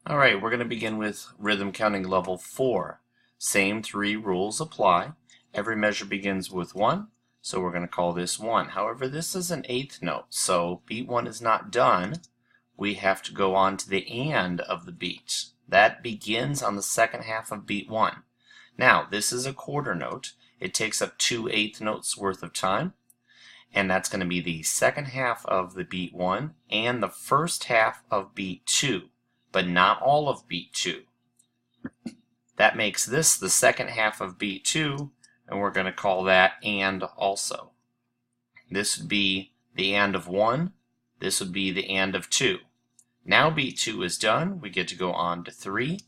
Alright, we're going to begin with rhythm counting level 4. Same three rules apply. Every measure begins with 1, so we're going to call this 1. However, this is an eighth note, so beat 1 is not done. We have to go on to the and of the beat. That begins on the second half of beat 1. Now, this is a quarter note. It takes up 2 eighth notes worth of time, and that's going to be the second half of the beat 1 and the first half of beat 2. But not all of beat 2. That makes this the second half of beat 2, and we're going to call that and also. This would be the and of 1, this would be the and of 2. Now beat 2 is done, we get to go on to 3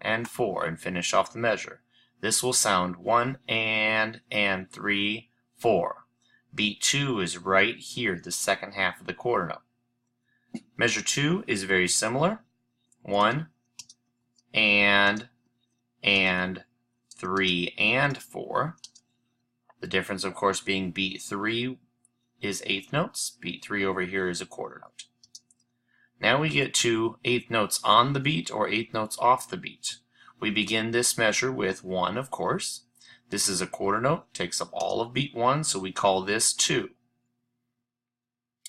and 4 and finish off the measure. This will sound 1 and 3, 4. Beat 2 is right here, the second half of the quarter note. Measure 2 is very similar. 1 and 3 and 4. The difference, of course, being beat 3 is eighth notes. Beat 3 over here is a quarter note. Now we get to eighth notes on the beat or eighth notes off the beat. We begin this measure with 1, of course. This is a quarter note, takes up all of beat 1, so we call this 2.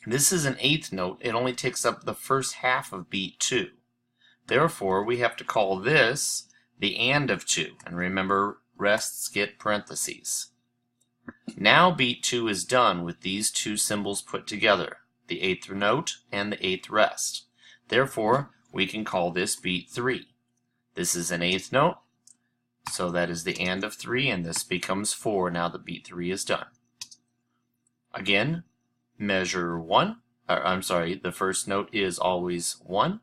This is an eighth note. It only takes up the first half of beat 2. Therefore, we have to call this the and of 2. And remember, rests get parentheses. Now beat 2 is done with these two symbols put together, the eighth note and the eighth rest. Therefore, we can call this beat 3. This is an eighth note, so that is the and of 3, and this becomes 4 now that beat 3 is done. Again, measure 1, the first note is always 1.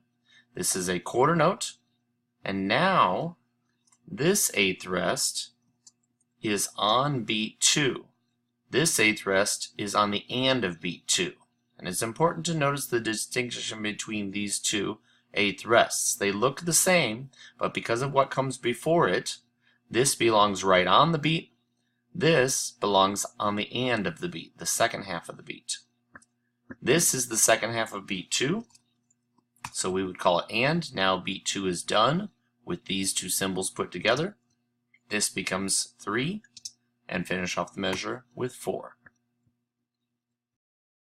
This is a quarter note, and now this eighth rest is on beat 2. This eighth rest is on the and of beat 2. And it's important to notice the distinction between these two eighth rests. They look the same, but because of what comes before it, this belongs right on the beat. This belongs on the and of the beat, the second half of the beat. This is the second half of beat 2. So we would call it and. Now beat 2 is done with these two symbols put together. This becomes 3 and finish off the measure with 4.